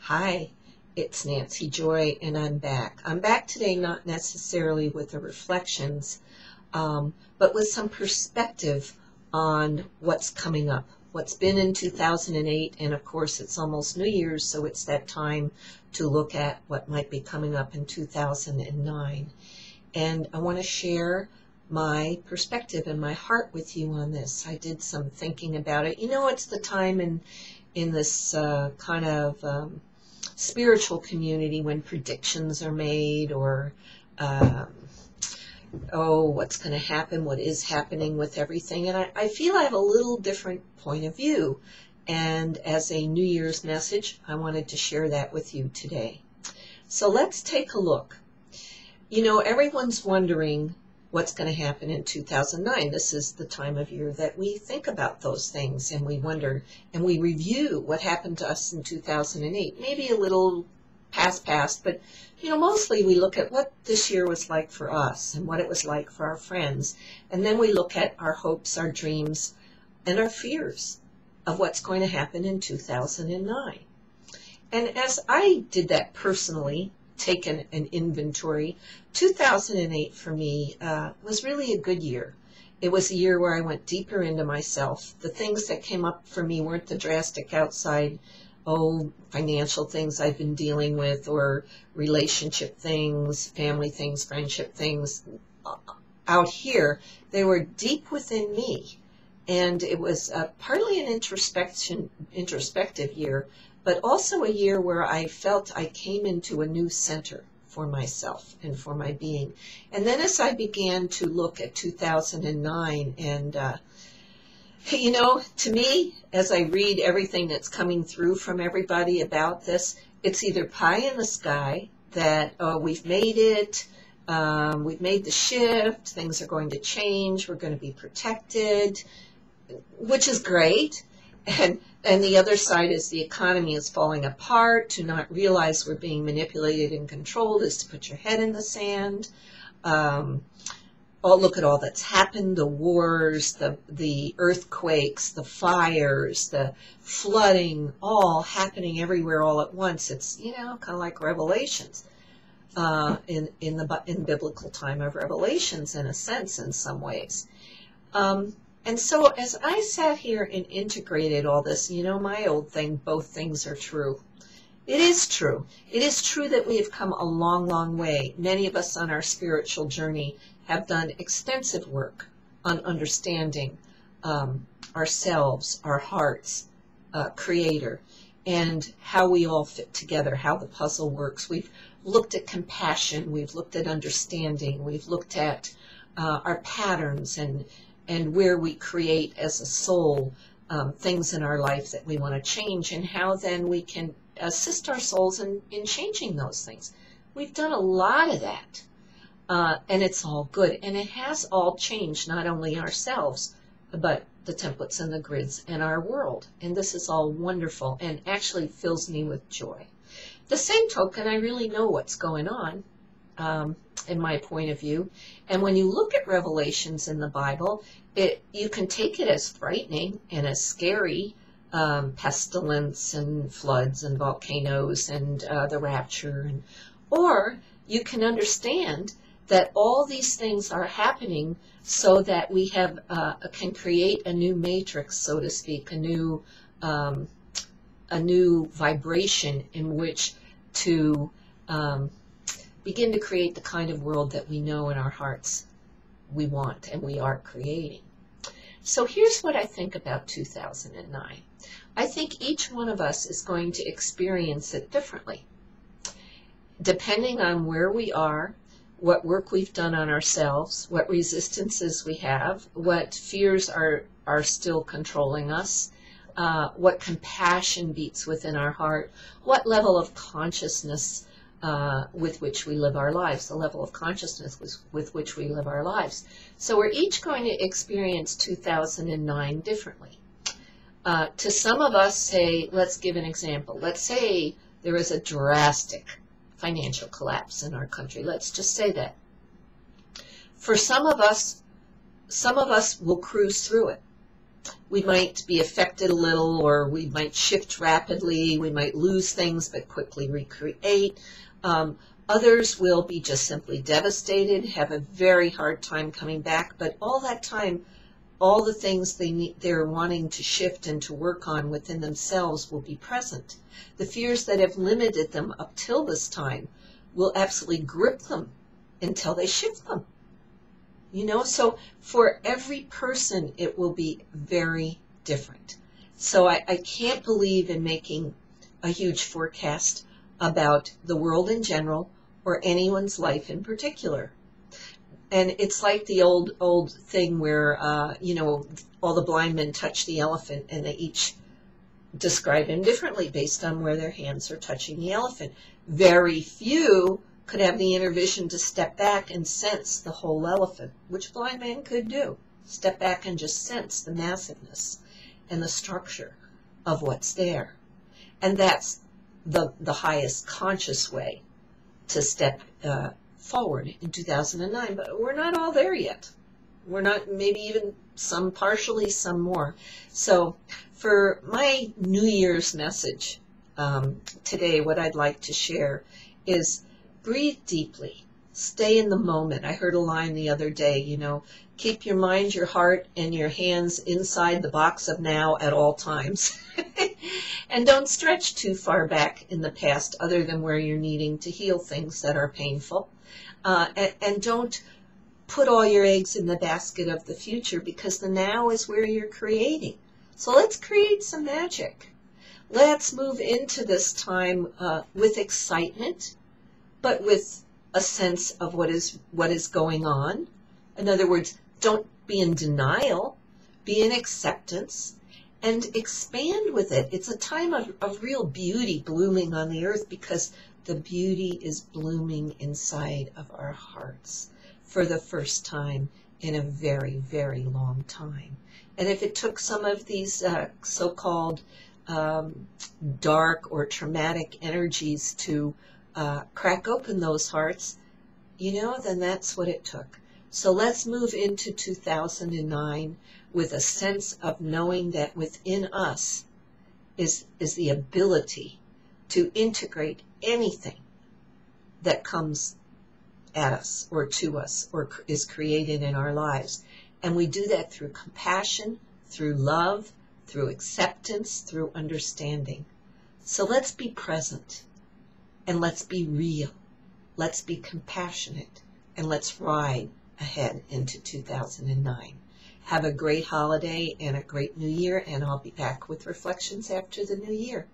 Hi, it's Nancy Joy, and I'm back. I'm back today not necessarily with the reflections, but with some perspective on what's coming up, what's been in 2008, and of course it's almost New Year's, so it's that time to look at what might be coming up in 2009. And I want to share my perspective and my heart with you on this. I did some thinking about it. You know, it's the time in this kind of spiritual community when predictions are made, or oh, what's going to happen, what is happening with everything. And I feel I have a little different point of view. And as a New Year's message, I wanted to share that with you today. So let's take a look. You know, everyone's wondering what's going to happen in 2009. This is the time of year that we think about those things, and we wonder, and we review what happened to us in 2008. Maybe a little past, but you know, mostly we look at what this year was like for us and what it was like for our friends, and then we look at our hopes, our dreams, and our fears of what's going to happen in 2009. And as I did that personally, taken an inventory, 2008 for me was really a good year. It was a year where I went deeper into myself. The things that came up for me weren't the drastic outside, financial things I've been dealing with, or relationship things, family things, friendship things out here. They were deep within me. And it was partly an introspective year, but also a year where I felt I came into a new center for myself and for my being. And then as I began to look at 2009, and you know, to me, as I read everything that's coming through from everybody about this, it's either pie in the sky, that we've made it, we've made the shift, things are going to change, we're going to be protected, which is great. And the other side is the economy is falling apart. To not realize we're being manipulated and controlled is to put your head in the sand. Look at all that's happened, the wars, the earthquakes, the fires, the flooding, all happening everywhere all at once. It's, you know, kind of like Revelations, in biblical time of Revelations, in a sense, in some ways. And so as I sat here and integrated all this, you know, my old thing, both things are true. It is true. It is true that we have come a long, long way. Many of us on our spiritual journey have done extensive work on understanding ourselves, our hearts, Creator, and how we all fit together, how the puzzle works. We've looked at compassion. We've looked at understanding. We've looked at our patterns and where we create as a soul things in our life that we want to change, and how then we can assist our souls in changing those things. We've done a lot of that, and it's all good, and it has all changed not only ourselves, but the templates and the grids in our world, and this is all wonderful and actually fills me with joy. The same token, I really know what's going on, in my point of view. And when you look at Revelations in the Bible, you can take it as frightening and as scary, pestilence and floods and volcanoes and the rapture, or you can understand that all these things are happening so that we have can create a new matrix, so to speak, a new vibration in which to begin to create the kind of world that we know in our hearts we want and we are creating. So here's what I think about 2009. I think each one of us is going to experience it differently, depending on where we are, what work we've done on ourselves, what resistances we have, what fears are still controlling us, what compassion beats within our heart, what level of consciousness with which we live our lives, the level of consciousness with which we live our lives. So we're each going to experience 2009 differently. To some of us, say, let's give an example. Let's say there is a drastic financial collapse in our country. Let's just say that. For some of us will cruise through it. we might be affected a little, or we might shift rapidly. We might lose things but quickly recreate. Others will be just simply devastated, have a very hard time coming back, but all that time, all the things they're wanting to shift and to work on within themselves will be present. The fears that have limited them up till this time will absolutely grip them until they shift them. So for every person, it will be very different. So I can't believe in making a huge forecast about the world in general or anyone's life in particular. And it's like the old thing where, all the blind men touch the elephant and they each describe him differently based on where their hands are touching the elephant. Very few could have the inner vision to step back and sense the whole elephant, which blind man could do. Step back and just sense the massiveness and the structure of what's there. And that's the highest conscious way to step forward in 2009, but we're not all there yet. We're not, maybe even some partially, some more. So for my New Year's message today, what I'd like to share is breathe deeply, stay in the moment. I heard a line the other day, keep your mind, your heart, and your hands inside the box of now at all times. And don't stretch too far back in the past other than where you're needing to heal things that are painful. And don't put all your eggs in the basket of the future, because the now is where you're creating. So let's create some magic. Let's move into this time with excitement, but with a sense of what is going on. In other words, don't be in denial, be in acceptance, and expand with it. It's a time of real beauty blooming on the earth, because the beauty is blooming inside of our hearts for the first time in a very, very long time. And if it took some of these so-called dark or traumatic energies to crack open those hearts, then that's what it took. So let's move into 2009 with a sense of knowing that within us is the ability to integrate anything that comes at us or to us or is created in our lives. And we do that through compassion, through love, through acceptance, through understanding. So let's be present and let's be real. Let's be compassionate and let's ride ahead into 2009. Have a great holiday and a great new year, and I'll be back with reflections after the new year.